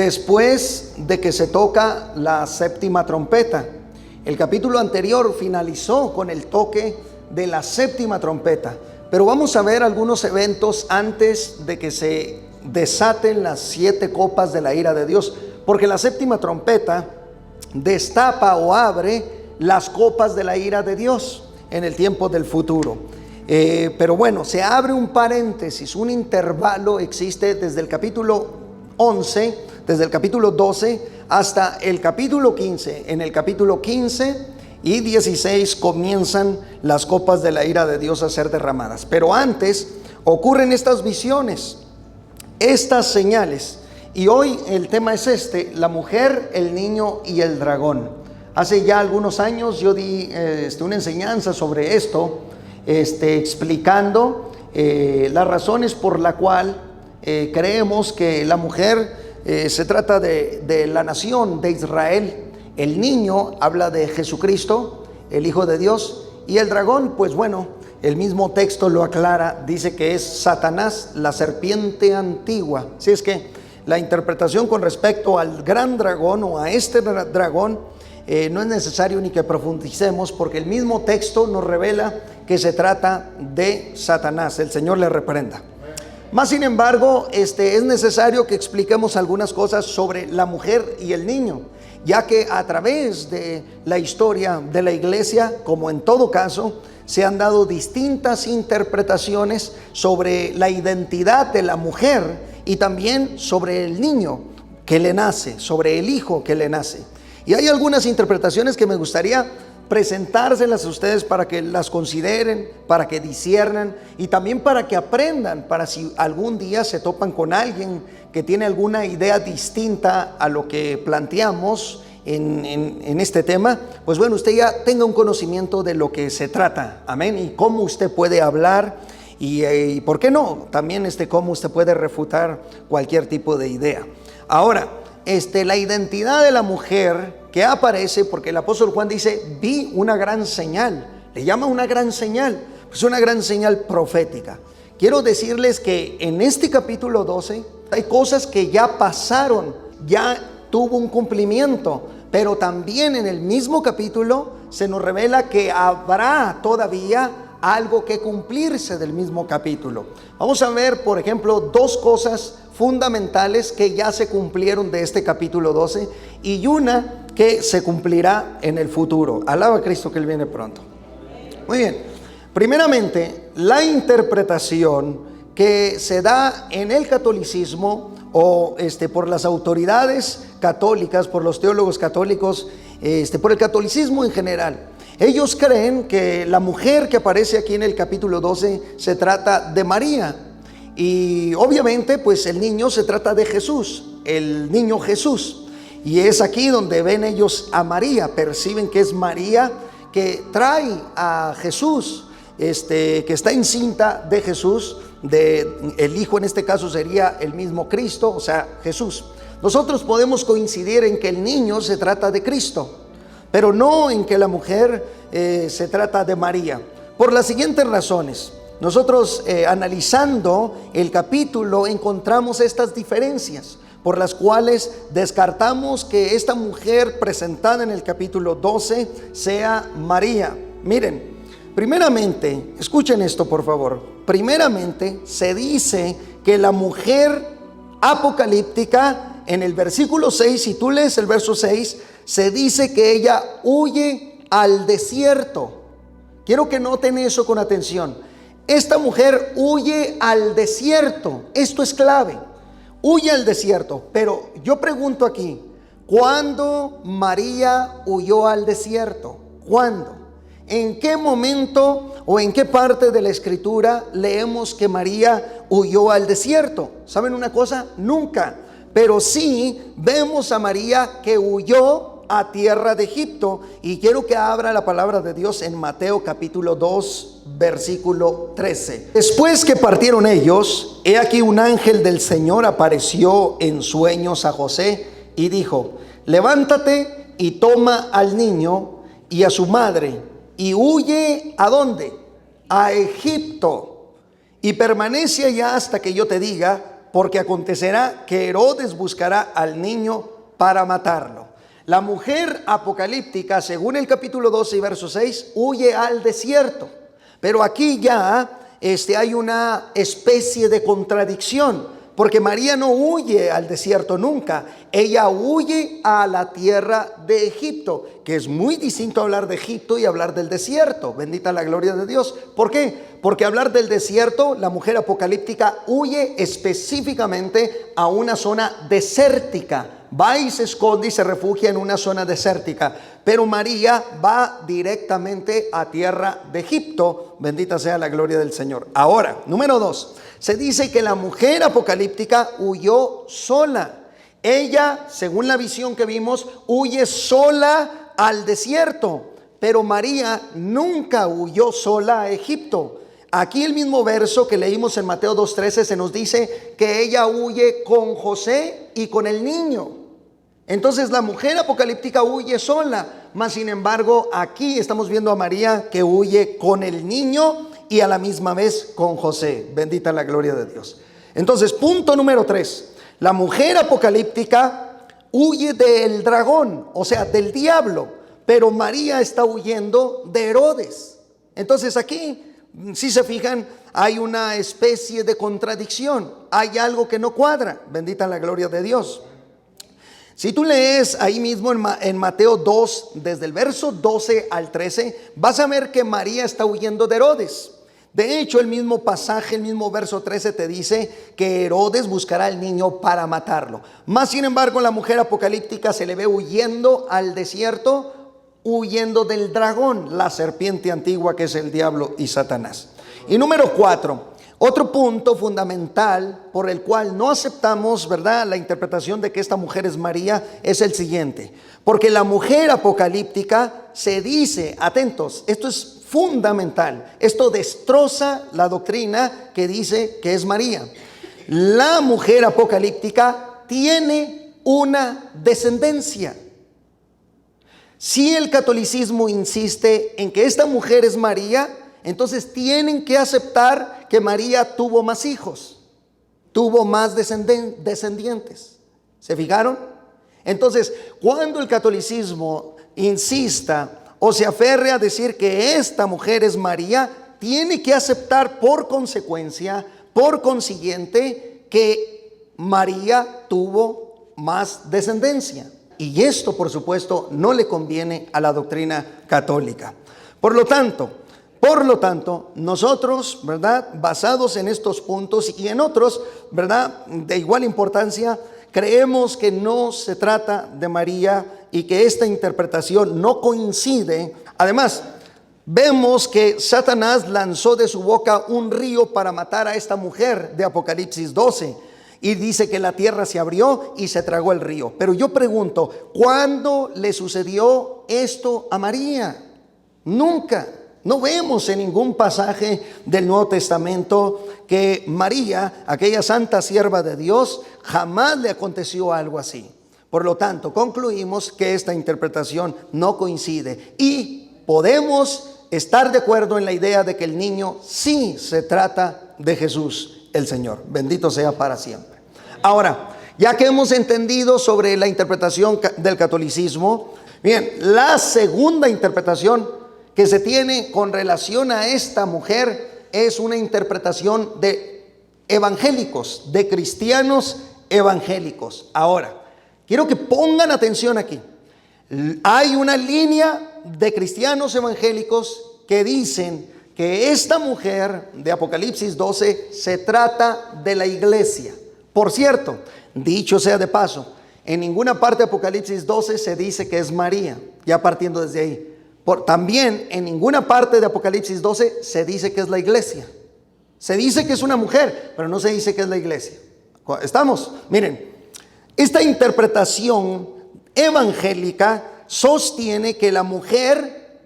después de que se toca la séptima trompeta. El capítulo anterior finalizó con el toque de la séptima trompeta, pero vamos a ver algunos eventos antes de que se desaten las 7 copas de la ira de Dios, porque la séptima trompeta destapa o abre las copas de la ira de Dios en el tiempo del futuro. Pero bueno, se abre un paréntesis, un intervalo existe desde el capítulo 11, desde el capítulo 12 hasta el capítulo 15. En el capítulo 15 y 16 comienzan las copas de la ira de Dios a ser derramadas. Pero antes ocurren estas visiones, estas señales. Y hoy el tema es la mujer, el niño y el dragón. Hace ya algunos años yo di una enseñanza sobre esto, explicando las razones por la cual creemos que la mujer se trata de la nación de Israel. El niño habla de Jesucristo, el Hijo de Dios, y el dragón, pues bueno, el mismo texto lo aclara, dice que es Satanás, la serpiente antigua. Así es que la interpretación con respecto al gran dragón o a este dragón no es necesario ni que profundicemos, porque el mismo texto nos revela que se trata de Satanás. El Señor le reprenda. Más sin embargo, es necesario que expliquemos algunas cosas sobre la mujer y el niño, ya que a través de la historia de la iglesia, como en todo caso, se han dado distintas interpretaciones sobre la identidad de la mujer y también sobre el niño que le nace, sobre el hijo que le nace. Y hay algunas interpretaciones que me gustaría presentárselas a ustedes para que las consideren, para que disciernan y también para que aprendan, para si algún día se topan con alguien que tiene alguna idea distinta a lo que planteamos en este tema, pues bueno, usted ya tenga un conocimiento de lo que se trata, amén, y cómo usted puede hablar y por qué no, también cómo usted puede refutar cualquier tipo de idea. Ahora, la identidad de la mujer que aparece, porque el apóstol Juan dice, vi una gran señal, le llama una gran señal, pues una gran señal profética. Quiero decirles que en este capítulo 12 hay cosas que ya pasaron, ya tuvo un cumplimiento, pero también en el mismo capítulo se nos revela que habrá todavía algo que cumplirse del mismo capítulo. Vamos a ver, por ejemplo, 2 cosas fundamentales que ya se cumplieron de este capítulo 12 y una que se cumplirá en el futuro. Alaba a Cristo que Él viene pronto. Muy bien, primeramente, la interpretación que se da en el catolicismo o por las autoridades católicas, por los teólogos católicos, por el catolicismo en general. Ellos creen que la mujer que aparece aquí en el capítulo 12 se trata de María. Y obviamente pues el niño se trata de Jesús, el niño Jesús. Y es aquí donde ven ellos a María, perciben que es María que trae a Jesús, que está encinta de Jesús, el hijo en este caso sería el mismo Cristo, o sea Jesús. Nosotros podemos coincidir en que el niño se trata de Cristo, pero no en que la mujer se trata de María, por las siguientes razones. Nosotros analizando el capítulo encontramos estas diferencias, por las cuales descartamos que esta mujer presentada en el capítulo 12 sea María. Miren, primeramente, escuchen esto por favor, primeramente se dice que la mujer apocalíptica en el versículo 6, si tú lees el verso 6, se dice que ella huye al desierto. Quiero que noten eso con atención. Esta mujer huye al desierto, esto es clave, huye al desierto. Pero yo pregunto aquí, ¿cuándo María huyó al desierto? ¿Cuándo? ¿En qué momento o en qué parte de la escritura leemos que María huyó al desierto? ¿Saben una cosa? Nunca. Pero sí vemos a María que huyó a tierra de Egipto. Y quiero que abra la palabra de Dios en Mateo capítulo 2, versículo 13. Después que partieron ellos, he aquí un ángel del Señor apareció en sueños a José y dijo: levántate y toma al niño y a su madre y huye ¿a dónde? A Egipto, y permanece allá hasta que yo te diga, porque acontecerá que Herodes buscará al niño para matarlo. La mujer apocalíptica, según el capítulo 12 y verso 6, huye al desierto. Pero aquí ya hay una especie de contradicción, porque María no huye al desierto nunca. Ella huye a la tierra de Egipto, que es muy distinto a hablar de Egipto y hablar del desierto. Bendita la gloria de Dios. ¿Por qué? Porque hablar del desierto, la mujer apocalíptica huye específicamente a una zona desértica. Va y se esconde y se refugia en una zona desértica. Pero María va directamente a tierra de Egipto. Bendita sea la gloria del Señor. Ahora, número 2. Se dice que la mujer apocalíptica huyó sola. Ella, según la visión que vimos, huye sola al desierto. Pero María nunca huyó sola a Egipto. Aquí el mismo verso que leímos en Mateo 2:13 se nos dice que ella huye con José y con el niño. Entonces la mujer apocalíptica huye sola, mas sin embargo aquí estamos viendo a María que huye con el niño y a la misma vez con José. Bendita la gloria de Dios. Entonces, punto número 3. La mujer apocalíptica huye del dragón, o sea, del diablo, pero María está huyendo de Herodes. Entonces aquí, si se fijan, hay una especie de contradicción. Hay algo que no cuadra. Bendita la gloria de Dios. Si tú lees ahí mismo en Mateo 2, desde el verso 12 al 13, vas a ver que María está huyendo de Herodes. De hecho, el mismo pasaje, el mismo verso 13 te dice que Herodes buscará al niño para matarlo. Más sin embargo, la mujer apocalíptica se le ve huyendo al desierto, huyendo del dragón, la serpiente antigua que es el diablo y Satanás. Y número 4. Otro punto fundamental por el cual no aceptamos, ¿verdad?, la interpretación de que esta mujer es María es el siguiente. Porque la mujer apocalíptica se dice, atentos, esto es fundamental, esto destroza la doctrina que dice que es María. La mujer apocalíptica tiene una descendencia. Si el catolicismo insiste en que esta mujer es María, entonces tienen que aceptar que María tuvo más hijos, tuvo más descendientes. ¿Se fijaron? Entonces, cuando el catolicismo insista o se aferre a decir que esta mujer es María, tiene que aceptar por consecuencia, por consiguiente, que María tuvo más descendencia. Y esto, por supuesto, no le conviene a la doctrina católica. Por lo tanto, nosotros, ¿verdad?, basados en estos puntos y en otros, ¿verdad?, de igual importancia, creemos que no se trata de María y que esta interpretación no coincide. Además, vemos que Satanás lanzó de su boca un río para matar a esta mujer de Apocalipsis 12. Y dice que la tierra se abrió y se tragó el río. Pero yo pregunto, ¿cuándo le sucedió esto a María? Nunca. No vemos en ningún pasaje del Nuevo Testamento que María, aquella santa sierva de Dios, jamás le aconteció algo así. Por lo tanto, concluimos que esta interpretación no coincide y podemos estar de acuerdo en la idea de que el niño sí se trata de Jesús el Señor. Bendito sea para siempre. Ahora, ya que hemos entendido sobre la interpretación del catolicismo, bien, la segunda interpretación que se tiene con relación a esta mujer es una interpretación de evangélicos, de cristianos evangélicos. Ahora, quiero que pongan atención aquí. Hay una línea de cristianos evangélicos que dicen que esta mujer de Apocalipsis 12 se trata de la iglesia. Por cierto, dicho sea de paso, en ninguna parte de Apocalipsis 12 se dice que es María, ya partiendo desde ahí. También en ninguna parte de Apocalipsis 12 se dice que es la iglesia. Se dice que es una mujer, pero no se dice que es la iglesia. ¿Estamos? Miren, esta interpretación evangélica sostiene que la mujer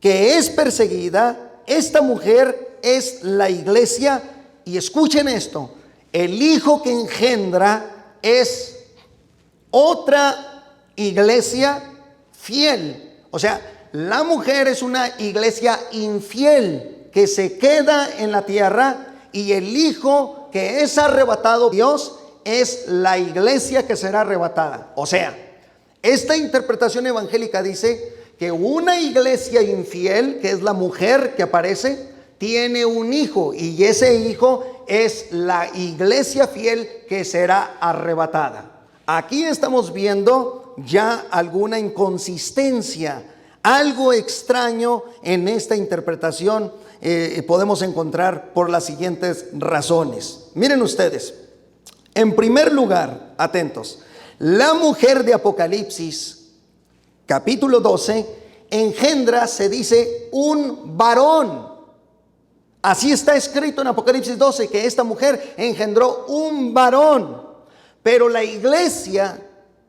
que es perseguida, esta mujer es la iglesia. Y escuchen esto, el hijo que engendra es otra iglesia fiel. O sea, la mujer es una iglesia infiel que se queda en la tierra y el hijo que es arrebatado Dios es la iglesia que será arrebatada. O sea, esta interpretación evangélica dice que una iglesia infiel, que es la mujer que aparece, tiene un hijo, y ese hijo es la iglesia fiel que será arrebatada. Aquí estamos viendo ya alguna inconsistencia, algo extraño en esta interpretación. Podemos encontrar por las siguientes razones. Miren ustedes, en primer lugar, atentos, la mujer de Apocalipsis, capítulo 12, engendra, se dice, un varón. Así está escrito en Apocalipsis 12, que esta mujer engendró un varón. Pero la iglesia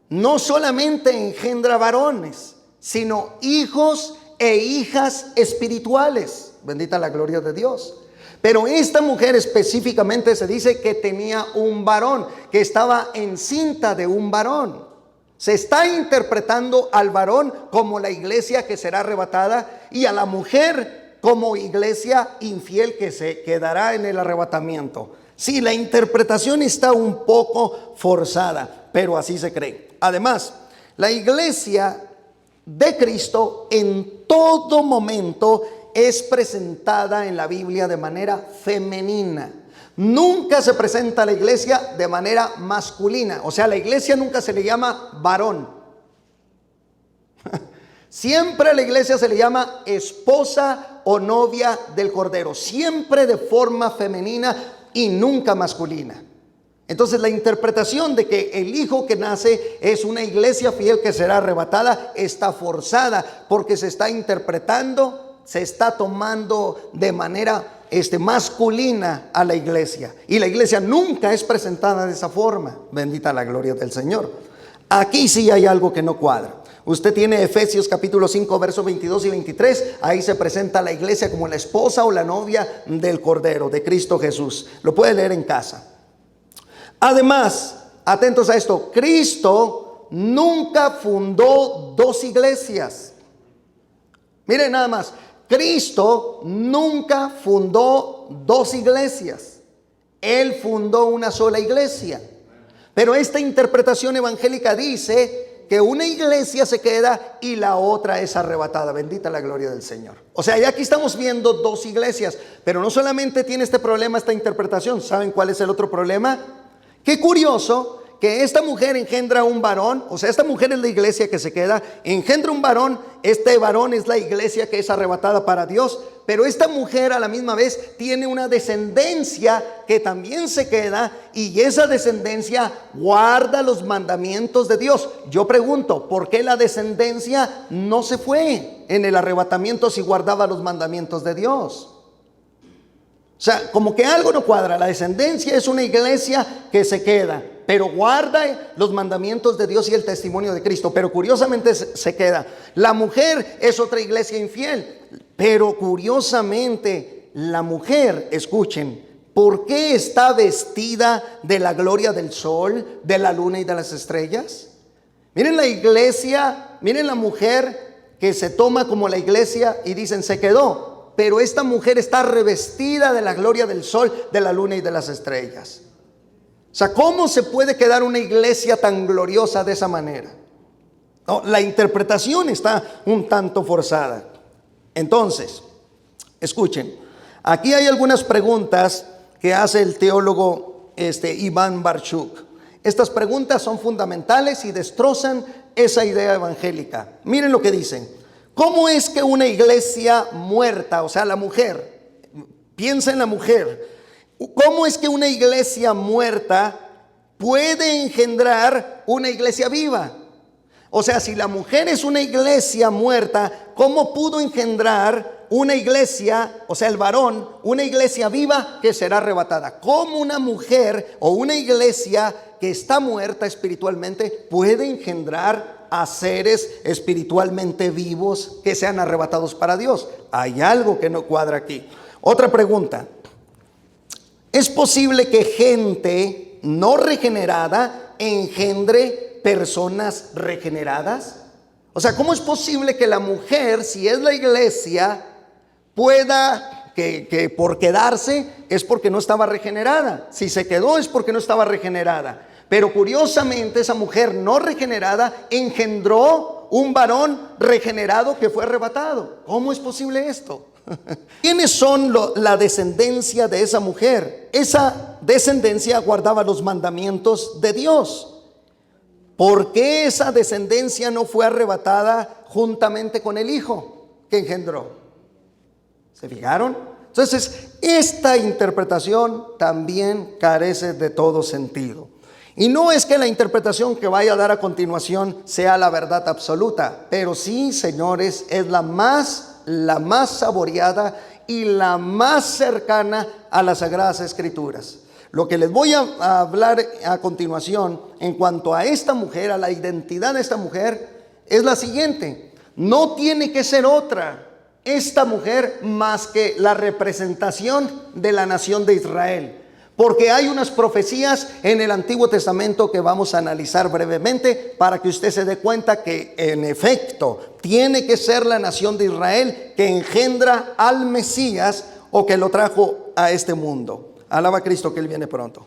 no solamente engendra varones, sino hijos e hijas espirituales. Bendita la gloria de Dios. Pero esta mujer específicamente se dice que tenía un varón, que estaba encinta de un varón. Se está interpretando al varón como la iglesia que será arrebatada y a la mujer como iglesia infiel que se quedará en el arrebatamiento. Sí, la interpretación está un poco forzada, pero así se cree. Además, la iglesia de Cristo en todo momento es presentada en la Biblia de manera femenina. Nunca se presenta a la iglesia de manera masculina. O sea, a la iglesia nunca se le llama varón. Siempre a la iglesia se le llama esposa o novia del Cordero. Siempre de forma femenina y nunca masculina. Entonces la interpretación de que el hijo que nace es una iglesia fiel que será arrebatada está forzada, porque se está interpretando, se está tomando de manera masculina a la iglesia, y la iglesia nunca es presentada de esa forma. Bendita la gloria del Señor. Aquí sí hay algo que no cuadra. Usted tiene Efesios capítulo 5 versos 22 y 23. Ahí se presenta la iglesia como la esposa o la novia del Cordero, de Cristo Jesús. Lo puede leer en casa. Además, atentos a esto, Cristo nunca fundó dos iglesias. Miren nada más, Cristo nunca fundó dos iglesias. Él fundó una sola iglesia. Pero esta interpretación evangélica dice que una iglesia se queda y la otra es arrebatada. Bendita la gloria del Señor. O sea, ya aquí estamos viendo dos iglesias, pero no solamente tiene este problema esta interpretación. ¿Saben cuál es el otro problema? Qué curioso que esta mujer engendra un varón. O sea, esta mujer es la iglesia que se queda, engendra un varón. Este varón es la iglesia que es arrebatada para Dios. Pero esta mujer a la misma vez tiene una descendencia que también se queda, y esa descendencia guarda los mandamientos de Dios. Yo pregunto, ¿por qué la descendencia no se fue en el arrebatamiento si guardaba los mandamientos de Dios? O sea, como que algo no cuadra. La descendencia es una iglesia que se queda, pero guarda los mandamientos de Dios y el testimonio de Cristo. Pero curiosamente se queda. La mujer es otra iglesia infiel. Pero curiosamente la mujer, escuchen, ¿por qué está vestida de la gloria del sol, de la luna y de las estrellas? Miren la iglesia, miren la mujer que se toma como la iglesia y dicen se quedó. Pero esta mujer está revestida de la gloria del sol, de la luna y de las estrellas. O sea, ¿cómo se puede quedar una iglesia tan gloriosa de esa manera? No, la interpretación está un tanto forzada. Entonces, escuchen, aquí hay algunas preguntas que hace el teólogo Iván Barchuk. Estas preguntas son fundamentales y destrozan esa idea evangélica. Miren lo que dicen. ¿Cómo es que una iglesia muerta, o sea, la mujer, piensa en la mujer, cómo es que una iglesia muerta puede engendrar una iglesia viva? O sea, si la mujer es una iglesia muerta, ¿cómo pudo engendrar una iglesia, o sea, el varón, una iglesia viva que será arrebatada? ¿Cómo una mujer o una iglesia que está muerta espiritualmente puede engendrar a seres espiritualmente vivos que sean arrebatados para Dios? Hay algo que no cuadra aquí. Otra pregunta: ¿es posible que gente no regenerada engendre personas regeneradas? O sea, ¿cómo es posible que la mujer, si es la iglesia, pueda que por quedarse es porque no estaba regenerada. Si se quedó es porque no estaba regenerada. Pero curiosamente esa mujer no regenerada engendró un varón regenerado que fue arrebatado. ¿Cómo es posible esto? ¿Quiénes son la descendencia de esa mujer? Esa descendencia guardaba los mandamientos de Dios. ¿Por qué esa descendencia no fue arrebatada juntamente con el hijo que engendró? ¿Se fijaron? Entonces, esta interpretación también carece de todo sentido. Y no es que la interpretación que vaya a dar a continuación sea la verdad absoluta, pero sí, señores, es la más saboreada y la más cercana a las Sagradas Escrituras. Lo que les voy a hablar a continuación en cuanto a esta mujer, a la identidad de esta mujer, es la siguiente: no tiene que ser otra esta mujer más que la representación de la nación de Israel. Porque hay unas profecías en el Antiguo Testamento que vamos a analizar brevemente para que usted se dé cuenta que en efecto tiene que ser la nación de Israel que engendra al Mesías o que lo trajo a este mundo. Alaba a Cristo que Él viene pronto.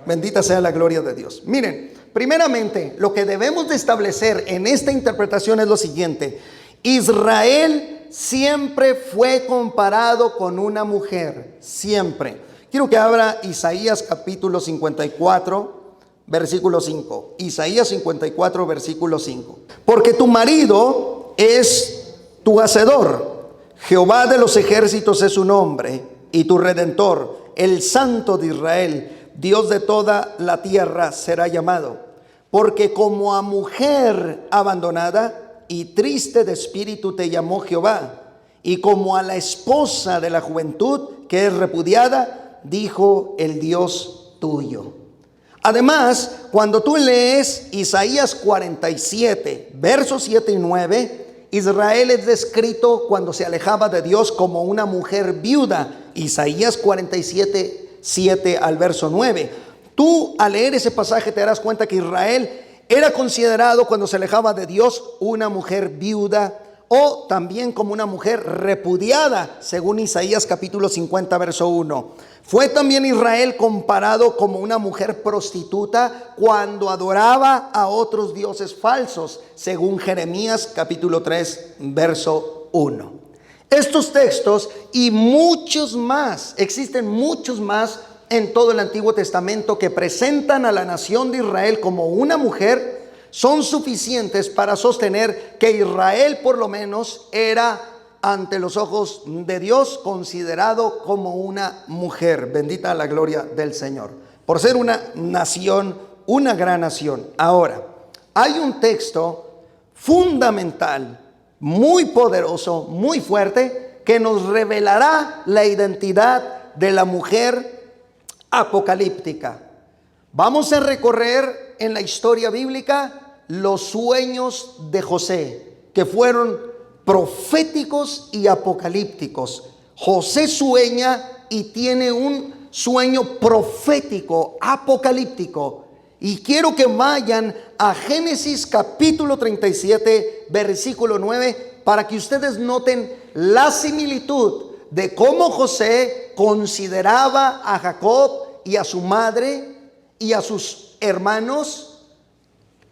Bendita sea la gloria de Dios. Miren, primeramente lo que debemos de establecer en esta interpretación es lo siguiente: Israel siempre fue comparado con una mujer, siempre. Quiero que abra Isaías capítulo 54, versículo 5. Isaías 54, versículo 5. Porque tu marido es tu hacedor, Jehová de los ejércitos es su nombre, y tu redentor, el Santo de Israel, Dios de toda la tierra será llamado. Porque como a mujer abandonada y triste de espíritu te llamó Jehová, y como a la esposa de la juventud que es repudiada, dijo el Dios tuyo. Además, cuando tú lees Isaías 47, versos 7 y 9, Israel es descrito cuando se alejaba de Dios como una mujer viuda. Isaías 47, 7 al verso 9. Tú al leer ese pasaje te darás cuenta que Israel era considerado cuando se alejaba de Dios una mujer viuda, o también como una mujer repudiada, según Isaías capítulo 50, verso 1. Fue también Israel comparado como una mujer prostituta cuando adoraba a otros dioses falsos, según Jeremías capítulo 3, verso 1. Estos textos y muchos más, existen muchos más en todo el Antiguo Testamento que presentan a la nación de Israel como una mujer, son suficientes para sostener que Israel por lo menos era ante los ojos de Dios considerado como una mujer. Bendita la gloria del Señor, por ser una nación, una gran nación. Ahora, hay un texto fundamental, muy poderoso, muy fuerte, que nos revelará la identidad de la mujer apocalíptica. Vamos a recorrer en la historia bíblica los sueños de José, que fueron proféticos y apocalípticos. José sueña y tiene un sueño profético, apocalíptico. Y quiero que vayan a Génesis capítulo 37, versículo 9, para que ustedes noten la similitud de cómo José consideraba a Jacob y a su madre y a sus hermanos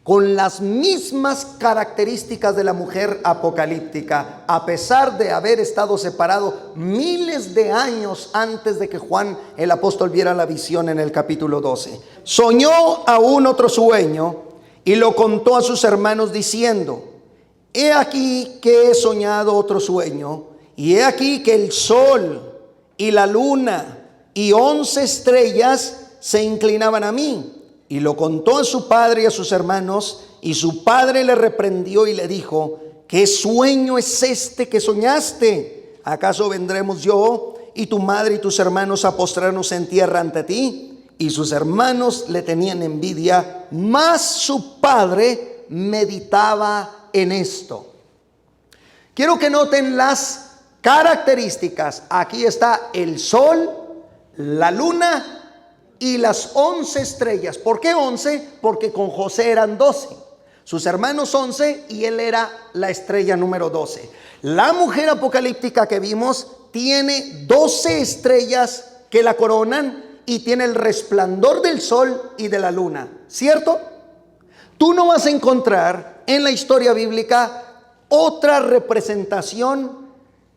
con las mismas características de la mujer apocalíptica, a pesar de haber estado separado miles de años antes de que Juan el apóstol viera la visión en el capítulo 12. Soñó aún otro sueño y lo contó a sus hermanos diciendo: he aquí que he soñado otro sueño, y he aquí que el sol y la luna y 11 estrellas se inclinaban a mí. Y lo contó a su padre y a sus hermanos, y su padre le reprendió y le dijo: ¿qué sueño es este que soñaste? ¿Acaso vendremos yo y tu madre y tus hermanos a postrarnos en tierra ante ti? Y sus hermanos le tenían envidia, mas su padre meditaba en esto. Quiero que noten las características. Aquí está el sol, la luna y las 11 estrellas. ¿Por qué 11? Porque con José eran 12, sus hermanos 11 y él era la estrella número 12. La mujer apocalíptica que vimos tiene 12 estrellas que la coronan y tiene el resplandor del sol y de la luna, ¿cierto? Tú no vas a encontrar en la historia bíblica otra representación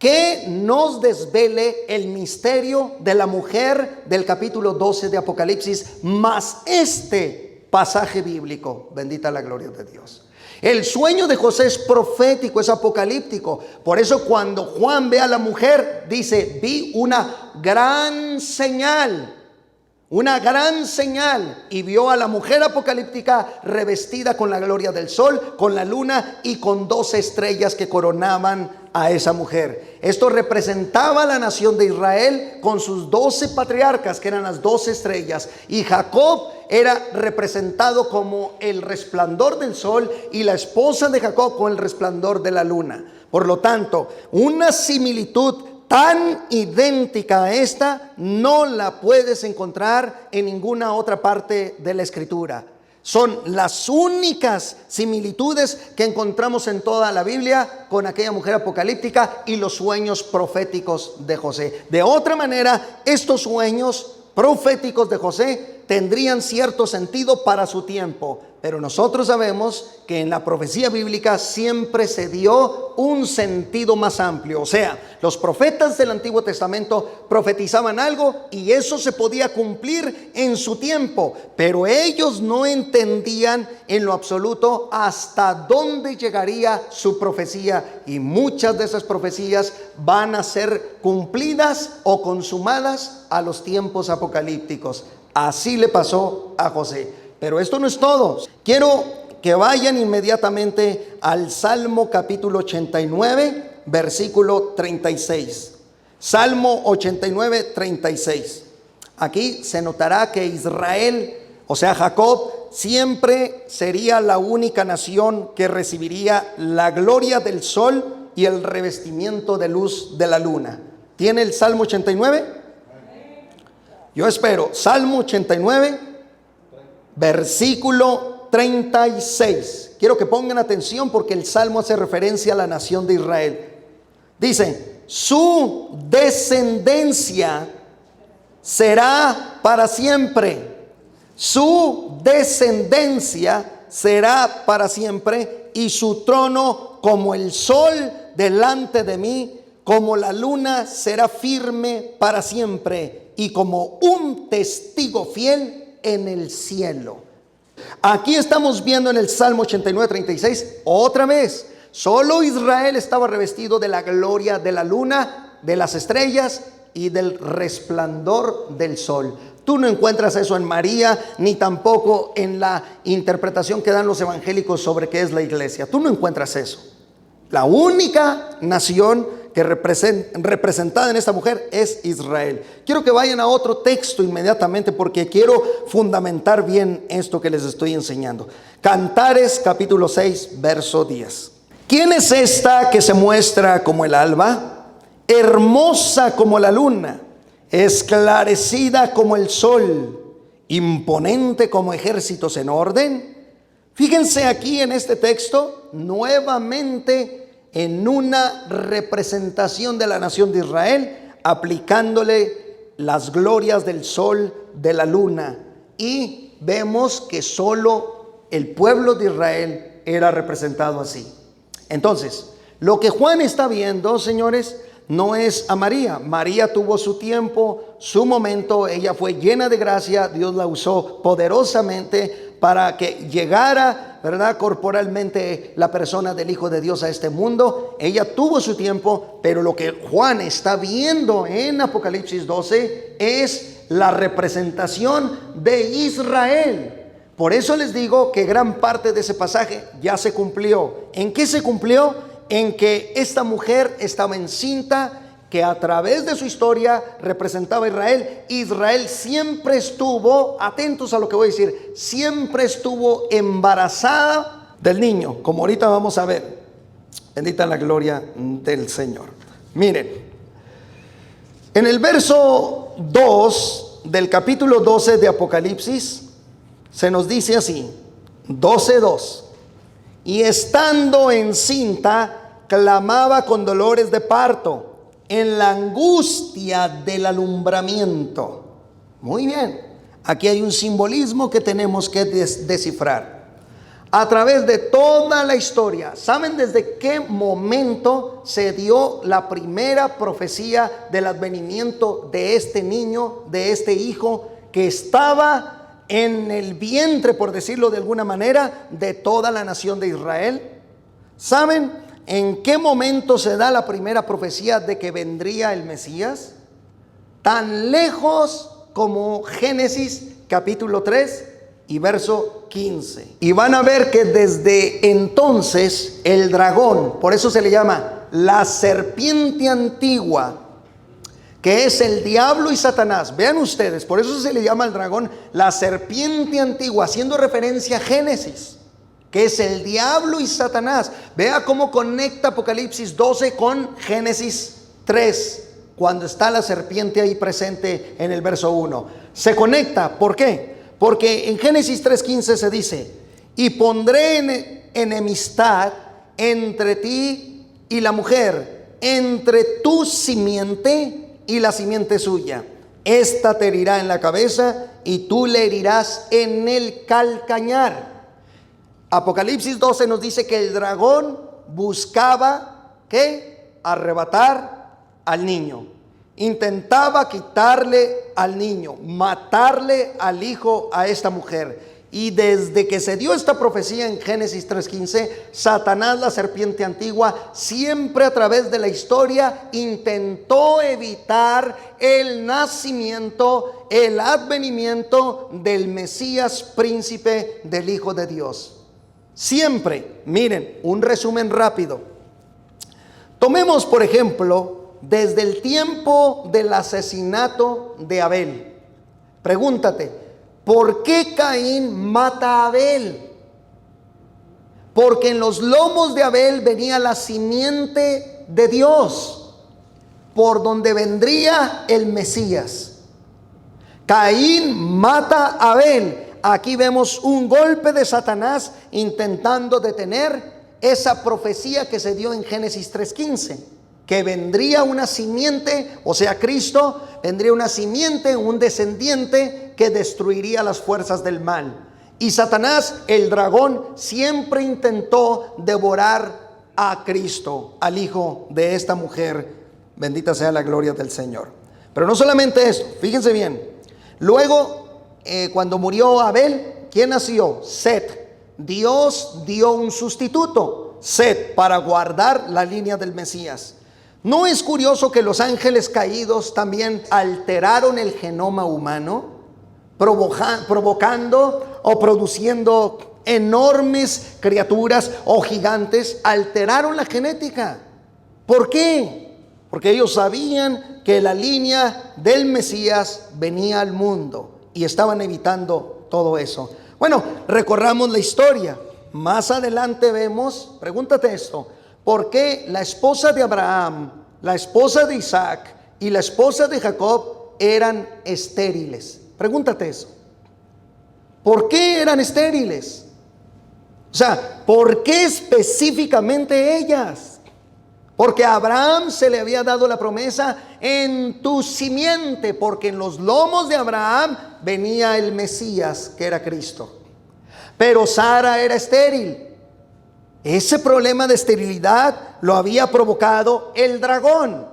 que nos desvele el misterio de la mujer del capítulo 12 de Apocalipsis, más este pasaje bíblico. Bendita la gloria de Dios. El sueño de José es profético, es apocalíptico. Por eso cuando Juan ve a la mujer, dice: vi una gran señal. Una gran señal, y vio a la mujer apocalíptica revestida con la gloria del sol, con la luna y con 12 estrellas que coronaban a esa mujer. Esto representaba a la nación de Israel con sus 12 patriarcas, que eran las 12 estrellas, y Jacob era representado como el resplandor del sol y la esposa de Jacob con el resplandor de la luna. Por lo tanto, una similitud tan idéntica a esta no la puedes encontrar en ninguna otra parte de la Escritura. Son las únicas similitudes que encontramos en toda la Biblia con aquella mujer apocalíptica y los sueños proféticos de José. De otra manera, estos sueños proféticos de José tendrían cierto sentido para su tiempo, pero nosotros sabemos que en la profecía bíblica siempre se dio un sentido más amplio. O sea, los profetas del Antiguo Testamento profetizaban algo y eso se podía cumplir en su tiempo, pero ellos no entendían en lo absoluto hasta dónde llegaría su profecía, y muchas de esas profecías van a ser cumplidas o consumadas a los tiempos apocalípticos. Así le pasó a José. Pero esto no es todo. Quiero que vayan inmediatamente al Salmo capítulo 89, versículo 36. Salmo 89, 36. Aquí se notará que Israel, o sea Jacob, siempre sería la única nación que recibiría la gloria del sol y el revestimiento de luz de la luna. ¿Tiene el Salmo 89? Yo espero. Salmo 89, versículo 36. Quiero que pongan atención porque el Salmo hace referencia a la nación de Israel. Dice: su descendencia será para siempre. Su descendencia será para siempre, y su trono como el sol delante de mí, como la luna será firme para siempre, y como un testigo fiel en el cielo. Aquí estamos viendo en el Salmo 89, 36, otra vez, solo Israel estaba revestido de la gloria de la luna, de las estrellas y del resplandor del sol. Tú no encuentras eso en María, ni tampoco en la interpretación que dan los evangélicos sobre qué es la iglesia. Tú no encuentras eso. La única nación que representada en esta mujer es Israel. Quiero que vayan a otro texto inmediatamente porque quiero fundamentar bien esto que les estoy enseñando. Cantares capítulo 6, verso 10. ¿Quién es esta que se muestra como el alba, hermosa como la luna, esclarecida como el sol, imponente como ejércitos en orden? Fíjense aquí en este texto nuevamente en una representación de la nación de Israel, aplicándole las glorias del sol, de la luna, y vemos que solo el pueblo de Israel era representado así. Entonces, lo que Juan está viendo, señores, no es a María. María tuvo su tiempo, su momento, ella fue llena de gracia, Dios la usó poderosamente para que llegara, ¿verdad?, corporalmente la persona del Hijo de Dios a este mundo. Ella tuvo su tiempo, pero lo que Juan está viendo en Apocalipsis 12 es la representación de Israel. Por eso les digo que gran parte de ese pasaje ya se cumplió. ¿En qué se cumplió? En que esta mujer estaba encinta, que a través de su historia representaba a Israel. Israel siempre estuvo, atentos a lo que voy a decir, siempre estuvo embarazada del niño, como ahorita vamos a ver. Bendita la gloria del Señor. Miren, en el verso 2 del capítulo 12 de Apocalipsis se nos dice así, 12:2: y estando encinta clamaba con dolores de parto en la angustia del alumbramiento. Muy bien, aquí hay un simbolismo que tenemos que descifrar. A través de toda la historia, ¿saben desde qué momento se dio la primera profecía del advenimiento de este niño, de este hijo que estaba en el vientre, por decirlo de alguna manera, de toda la nación de Israel? ¿Saben en qué momento se da la primera profecía de que vendría el Mesías? Tan lejos como Génesis capítulo 3 y verso 15. Y van a ver que desde entonces el dragón, por eso se le llama la serpiente antigua, que es el diablo y Satanás. Vean ustedes, por eso se le llama al dragón la serpiente antigua, haciendo referencia a Génesis, que es el diablo y Satanás. Vea cómo conecta Apocalipsis 12 con Génesis 3, cuando está la serpiente ahí presente en el verso 1. Se conecta, ¿por qué? Porque en Génesis 3:15 se dice: y pondré enemistad entre ti y la mujer, entre tu simiente y la simiente suya. Esta te herirá en la cabeza y tú le herirás en el calcañar. Apocalipsis 12 nos dice que el dragón buscaba, ¿qué? Arrebatar al niño. Intentaba quitarle al niño, matarle al hijo a esta mujer. Y desde que se dio esta profecía en Génesis 3:15, Satanás, la serpiente antigua, siempre a través de la historia intentó evitar el nacimiento, el advenimiento del Mesías, príncipe del Hijo de Dios. Siempre. Miren, un resumen rápido. Tomemos, por ejemplo, desde el tiempo del asesinato de Abel. Pregúntate, ¿por qué Caín mata a Abel? Porque en los lomos de Abel venía la simiente de Dios, por donde vendría el Mesías. Caín mata a Abel. Aquí vemos un golpe de Satanás intentando detener esa profecía que se dio en Génesis 3:15, que vendría una simiente, o sea Cristo, vendría una simiente, un descendiente que destruiría las fuerzas del mal. Y Satanás, el dragón, siempre intentó devorar a Cristo, al hijo de esta mujer. Bendita sea la gloria del Señor. Pero no solamente eso, fíjense bien. Luego, cuando murió Abel, ¿quién nació? Set. Dios dio un sustituto, Set, para guardar la línea del Mesías. ¿No es curioso que los ángeles caídos también alteraron el genoma humano, provocando o produciendo enormes criaturas o gigantes? Alteraron la genética. ¿Por qué? Porque ellos sabían que la línea del Mesías venía al mundo y estaban evitando todo eso. Bueno, recorramos la historia. Más adelante vemos, pregúntate esto: ¿por qué la esposa de Abraham, la esposa de Isaac y la esposa de Jacob eran estériles? Pregúntate eso. ¿Por qué eran estériles? O sea, ¿por qué específicamente ellas? Porque a Abraham se le había dado la promesa: en tu simiente, porque en los lomos de Abraham venía el Mesías, que era Cristo. Pero Sara era estéril. Ese problema de esterilidad lo había provocado el dragón,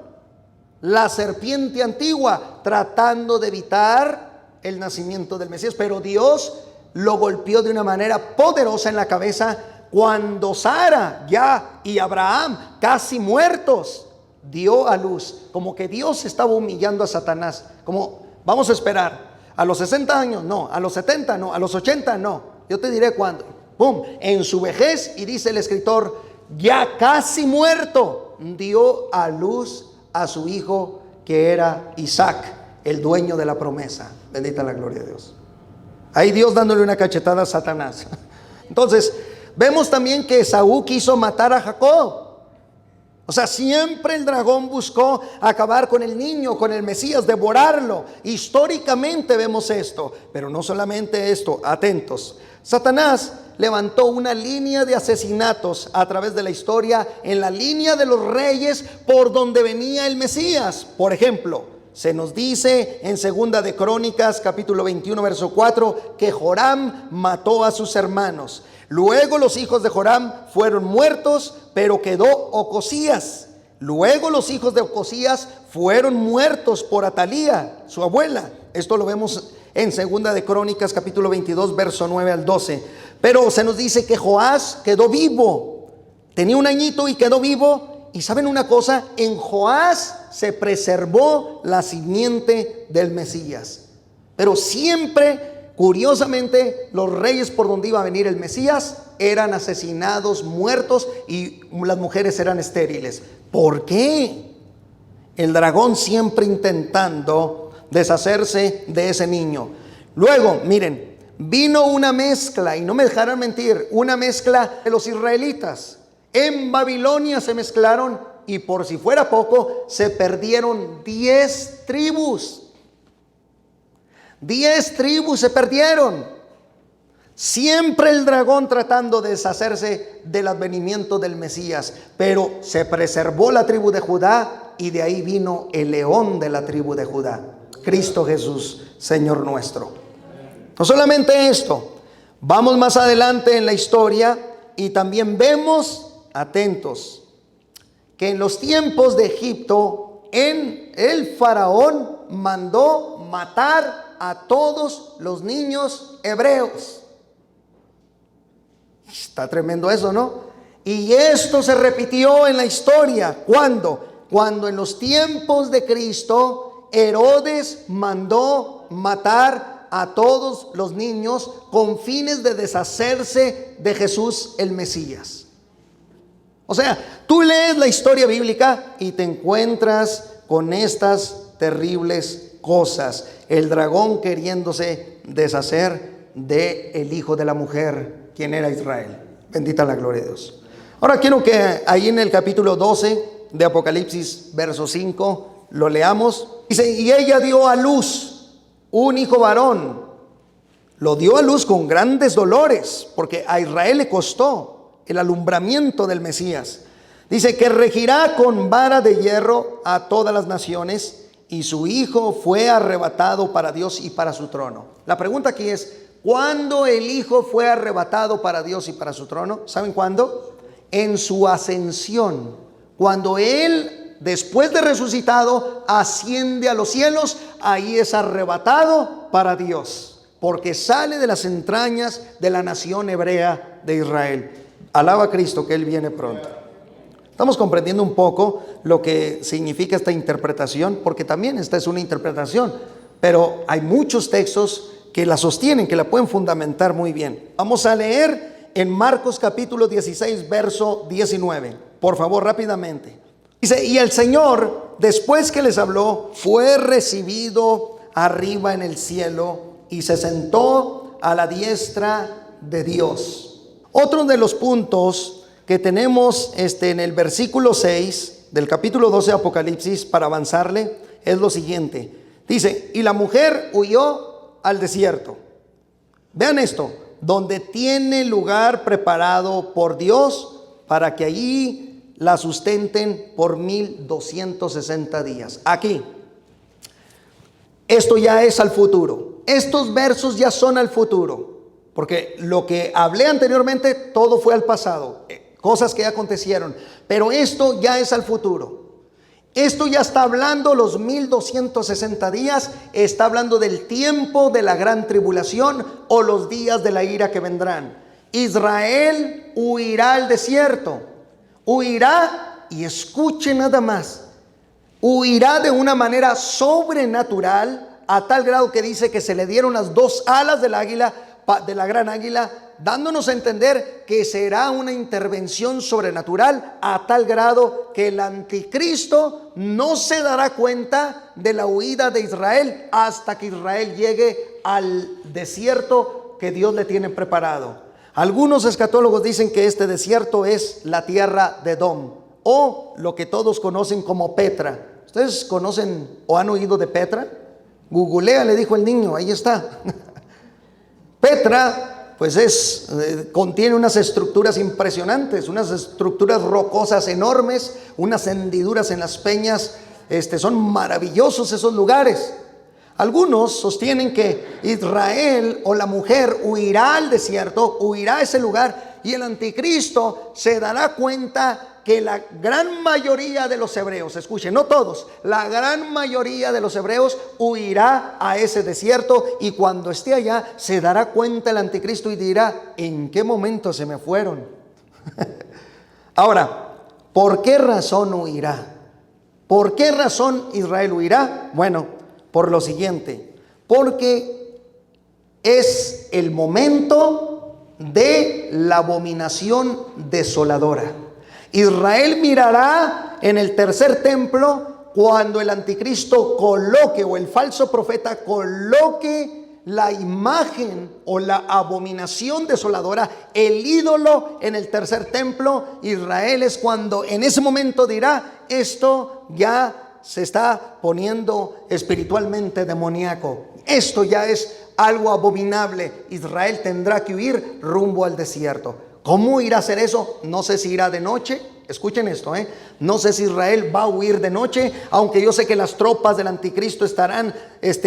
la serpiente antigua, tratando de evitar el nacimiento del Mesías. Pero Dios lo golpeó de una manera poderosa en la cabeza cuando Sara ya y Abraham, casi muertos, dio a luz. Como que Dios estaba humillando a Satanás. Como, vamos a esperar, a los 60 años no, a los 70 no, a los 80 no, yo te diré cuándo. ¡Pum! En su vejez, y dice el escritor, ya casi muerto, dio a luz a su hijo, que era Isaac, el dueño de la promesa. Bendita la gloria de Dios. Ahí Dios dándole una cachetada a Satanás. Entonces, vemos también que Esaú quiso matar a Jacob. O sea, siempre el dragón buscó acabar con el niño, con el Mesías, devorarlo. Históricamente vemos esto. Pero no solamente esto, atentos. Satanás levantó una línea de asesinatos a través de la historia en la línea de los reyes por donde venía el Mesías. Por ejemplo, se nos dice en Segunda de Crónicas, capítulo 21, verso 4, que Joram mató a sus hermanos. Luego los hijos de Joram fueron muertos, pero quedó Ocosías. Luego los hijos de Ocosías fueron muertos por Atalía, su abuela. Esto lo vemos en Segunda de Crónicas, capítulo 22, verso 9 al 12. Pero se nos dice que Joás quedó vivo. Tenía un añito y quedó vivo. Y ¿saben una cosa? En Joás se preservó la simiente del Mesías. Pero siempre, curiosamente, los reyes por donde iba a venir el Mesías eran asesinados, muertos, y las mujeres eran estériles. ¿Por qué? El dragón siempre intentando deshacerse de ese niño. Luego, miren, vino una mezcla, y no me dejarán mentir, una mezcla de los israelitas. En Babilonia se mezclaron, y por si fuera poco, se perdieron 10 tribus. 10 tribus se perdieron. Siempre el dragón tratando de deshacerse del advenimiento del Mesías, pero se preservó la tribu de Judá, y de ahí vino el león de la tribu de Judá, Cristo Jesús, Señor nuestro. No solamente esto, vamos más adelante en la historia y también vemos, atentos, que en los tiempos de Egipto, el faraón mandó matar a todos los niños hebreos. Está tremendo eso, ¿no? Y esto se repitió en la historia. ¿Cuándo? Cuando en los tiempos de Cristo, Herodes mandó matar a todos los niños con fines de deshacerse de Jesús el Mesías. O sea, tú lees la historia bíblica y te encuentras con estas terribles cosas. El dragón queriéndose deshacer del hijo de la mujer, quien era Israel. Bendita la gloria de Dios. Ahora quiero que ahí en el capítulo 12 de Apocalipsis, verso 5, lo leamos. Dice, y ella dio a luz un hijo varón. Lo dio a luz con grandes dolores, porque a Israel le costó el alumbramiento del Mesías. Dice que regirá con vara de hierro a todas las naciones, y su hijo fue arrebatado para Dios y para su trono. La pregunta aquí es, ¿cuándo el hijo fue arrebatado para Dios y para su trono? ¿Saben cuándo? En su ascensión. Cuando él, después de resucitado, asciende a los cielos, ahí es arrebatado para Dios, porque sale de las entrañas de la nación hebrea de Israel. Alaba a Cristo que Él viene pronto. Estamos comprendiendo un poco lo que significa esta interpretación, porque también esta es una interpretación, pero hay muchos textos que la sostienen, que la pueden fundamentar muy bien. Vamos a leer en Marcos capítulo 16, verso 19. Por favor, rápidamente. Dice, y el Señor, después que les habló, fue recibido arriba en el cielo y se sentó a la diestra de Dios. Otro de los puntos que tenemos en el versículo 6 del capítulo 12 de Apocalipsis, para avanzarle, es lo siguiente. Dice, y la mujer huyó al desierto. Vean esto, donde tiene lugar preparado por Dios para que allí la sustenten por 1260 días. Aquí, esto ya es al futuro. Estos versos ya son al futuro, porque lo que hablé anteriormente todo fue al pasado, cosas que ya acontecieron, pero esto ya es al futuro. Esto ya está hablando, los 1260 días, está hablando del tiempo de la gran tribulación o los días de la ira que vendrán. Israel huirá al desierto, huirá, y escuche nada más, huirá de una manera sobrenatural, a tal grado que dice que se le dieron las 2 alas del águila, de la gran águila, dándonos a entender que será una intervención sobrenatural, a tal grado que el anticristo no se dará cuenta de la huida de Israel hasta que Israel llegue al desierto que Dios le tiene preparado. Algunos escatólogos dicen que este desierto es la tierra de Edom, o lo que todos conocen como Petra. ¿Ustedes conocen o han oído de Petra? Googlea, le dijo el niño, ahí está. Petra pues contiene unas estructuras impresionantes, unas estructuras rocosas enormes, unas hendiduras en las peñas. Son maravillosos esos lugares. Algunos sostienen que Israel o la mujer huirá al desierto, huirá a ese lugar, y el anticristo se dará cuenta que la gran mayoría de los hebreos, escuchen, no todos, la gran mayoría de los hebreos huirá a ese desierto, y cuando esté allá se dará cuenta el anticristo y dirá: ¿en qué momento se me fueron? Ahora, ¿por qué razón huirá? ¿Por qué razón Israel huirá? Bueno, por lo siguiente: porque es el momento de la abominación desoladora. Israel mirará en el tercer templo cuando el anticristo coloque, o el falso profeta coloque, la imagen o la abominación desoladora, el ídolo, en el tercer templo. Israel es cuando en ese momento dirá: esto ya se está poniendo espiritualmente demoníaco, esto ya es algo abominable. Israel tendrá que huir rumbo al desierto. ¿Cómo irá a hacer eso? No sé si irá de noche. Escuchen esto, no sé si Israel va a huir de noche, aunque yo sé que las tropas del anticristo estarán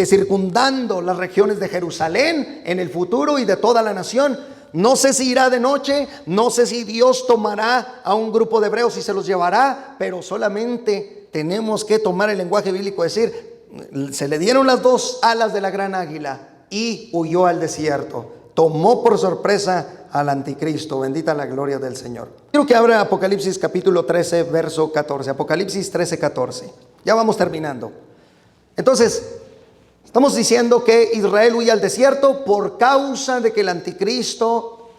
circundando las regiones de Jerusalén en el futuro y de toda la nación. No sé si irá de noche, no sé si Dios tomará a un grupo de hebreos y se los llevará, pero solamente tenemos que tomar el lenguaje bíblico, decir: se le dieron las dos alas de la gran águila y huyó al desierto. Tomó por sorpresa al anticristo. Bendita la gloria del Señor. Quiero que abra Apocalipsis capítulo 13, verso 14. Apocalipsis 13, 14. Ya vamos terminando. Entonces, estamos diciendo que Israel huye al desierto por causa de que el anticristo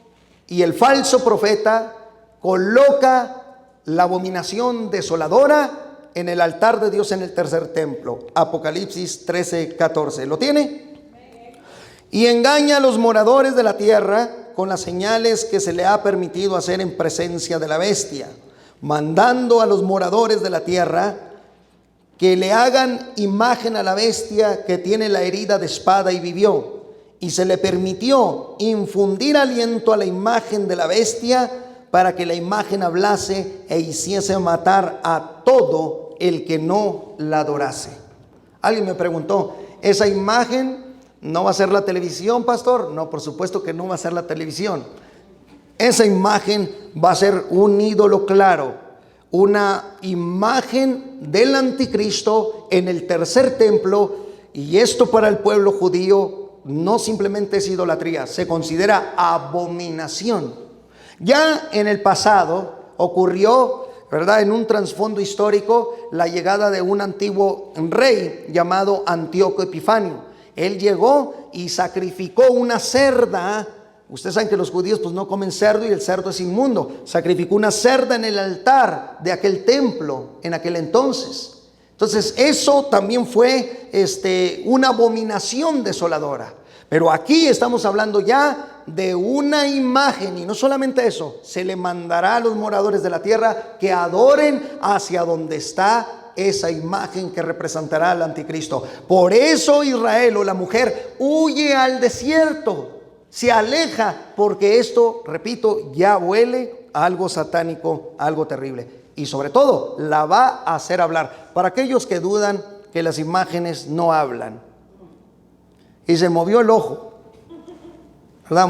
y el falso profeta coloca la abominación desoladora en el altar de Dios en el tercer templo. Apocalipsis 13, 14. ¿Lo tiene? Y engaña a los moradores de la tierra con las señales que se le ha permitido hacer en presencia de la bestia, mandando a los moradores de la tierra que le hagan imagen a la bestia que tiene la herida de espada y vivió. Y se le permitió infundir aliento a la imagen de la bestia para que la imagen hablase e hiciese matar a todo el que no la adorase. Alguien me preguntó: ¿esa imagen no va a ser la televisión, pastor? No, por supuesto que no va a ser la televisión. Esa imagen va a ser un ídolo claro, una imagen del anticristo en el tercer templo. Y esto para el pueblo judío no simplemente es idolatría, se considera abominación. Ya en el pasado ocurrió, ¿verdad?, en un trasfondo histórico, la llegada de un antiguo rey llamado Antíoco Epifanio. Él llegó y sacrificó una cerda. Ustedes saben que los judíos pues no comen cerdo, y el cerdo es inmundo. Sacrificó una cerda en el altar de aquel templo en aquel entonces. Entonces eso también fue una abominación desoladora. Pero aquí estamos hablando ya de una imagen, y no solamente eso, se le mandará a los moradores de la tierra que adoren hacia donde está esa imagen que representará al anticristo. Por eso Israel o la mujer huye al desierto, se aleja, porque esto, repito, ya huele a algo satánico, a algo terrible, y sobre todo la va a hacer hablar. Para aquellos que dudan que las imágenes no hablan, y se movió el ojo, ¿verdad?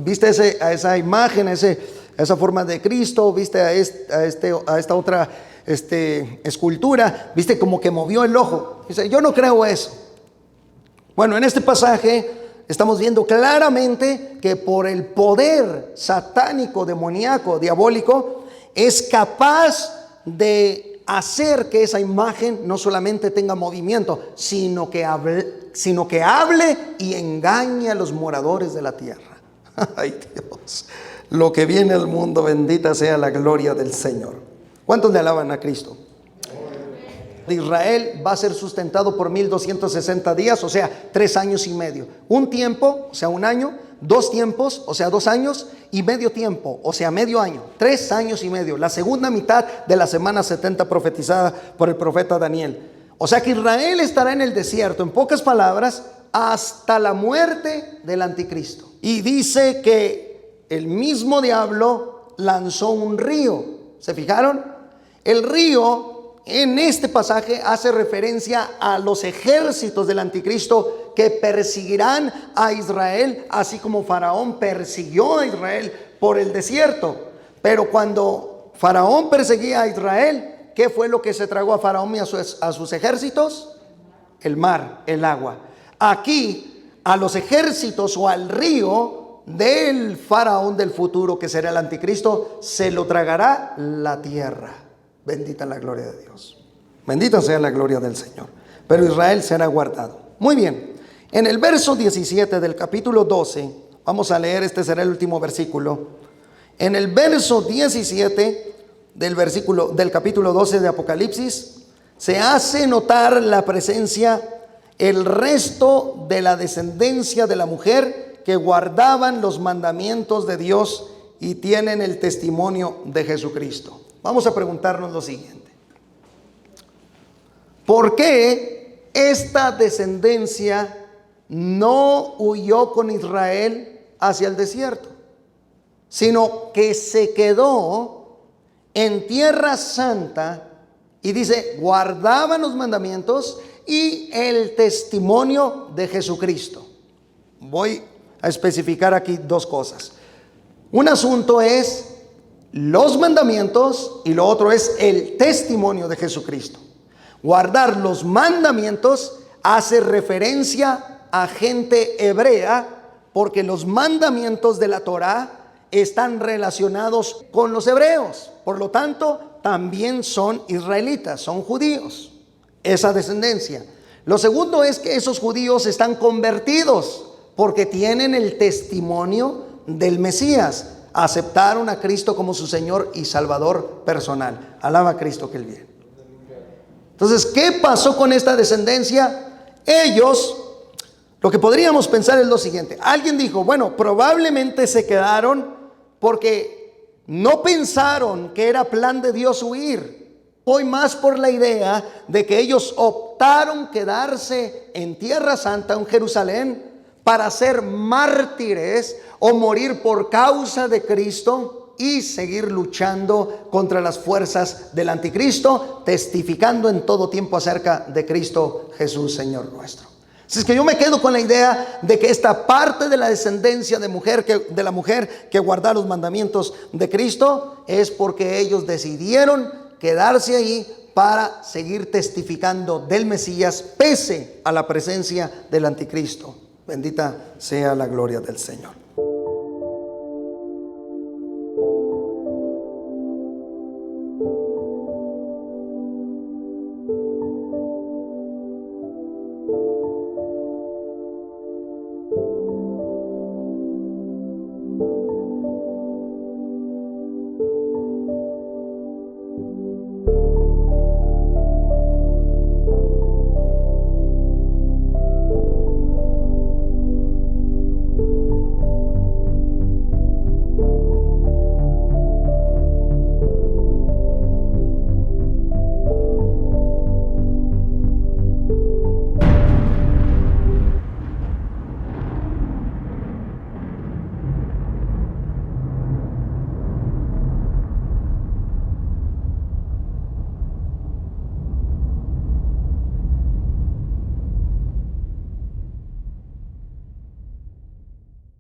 Viste a esa imagen, a esa forma de Cristo, viste a esta otra escultura, viste como que movió el ojo. Dice: yo no creo eso. Bueno, en este pasaje estamos viendo claramente que por el poder satánico, demoníaco, diabólico, es capaz de hacer que esa imagen no solamente tenga movimiento, sino que hable y engañe a los moradores de la tierra. Ay, Dios, lo que viene al mundo, bendita sea la gloria del Señor. ¿Cuántos le alaban a Cristo? Israel va a ser sustentado por 1260 días, o sea, 3 años y medio. Un tiempo, o sea, un año. 2 tiempos, o sea, 2 años. Y medio tiempo, o sea, medio año. 3 años y medio. La segunda mitad de la semana 70 profetizada por el profeta Daniel. O sea que Israel estará en el desierto, en pocas palabras, hasta la muerte del anticristo. Y dice que el mismo diablo lanzó un río. ¿Se fijaron? El río en este pasaje hace referencia a los ejércitos del anticristo que perseguirán a Israel, así como Faraón persiguió a Israel por el desierto. Pero cuando Faraón perseguía a Israel, ¿qué fue lo que se tragó a Faraón y a sus ejércitos? El mar, el agua. Aquí a los ejércitos o al río del Faraón del futuro, que será el anticristo, se lo tragará la tierra. Bendita la gloria de Dios. Bendita sea la gloria del Señor. Pero Israel será guardado. Muy bien. En el verso 17 del capítulo 12, vamos a leer, este será el último versículo. En el verso 17 del capítulo 12 de Apocalipsis, se hace notar la presencia, el resto de la descendencia de la mujer que guardaban los mandamientos de Dios y tienen el testimonio de Jesucristo. Vamos a preguntarnos lo siguiente: ¿por qué esta descendencia no huyó con Israel hacia el desierto, sino que se quedó en Tierra Santa? Y dice, guardaban los mandamientos y el testimonio de Jesucristo. Voy a especificar aquí dos cosas. Un asunto es los mandamientos y lo otro es el testimonio de Jesucristo. Guardar los mandamientos hace referencia a gente hebrea, porque los mandamientos de la Torá están relacionados con los hebreos. Por lo tanto, también son israelitas, son judíos, esa descendencia. Lo segundo es que esos judíos están convertidos porque tienen el testimonio del Mesías. Aceptaron a Cristo como su Señor y Salvador personal. Alaba a Cristo que Él viene. Entonces, ¿qué pasó con esta descendencia? Ellos, lo que podríamos pensar es lo siguiente. Alguien dijo, bueno, probablemente se quedaron porque no pensaron que era plan de Dios huir. Voy más por la idea de que ellos optaron quedarse en Tierra Santa, en Jerusalén, para ser mártires o morir por causa de Cristo y seguir luchando contra las fuerzas del anticristo, testificando en todo tiempo acerca de Cristo Jesús, Señor nuestro. Así es que yo me quedo con la idea de que esta parte de la descendencia de la mujer que guarda los mandamientos de Cristo es porque ellos decidieron quedarse ahí para seguir testificando del Mesías pese a la presencia del anticristo. Bendita sea la gloria del Señor.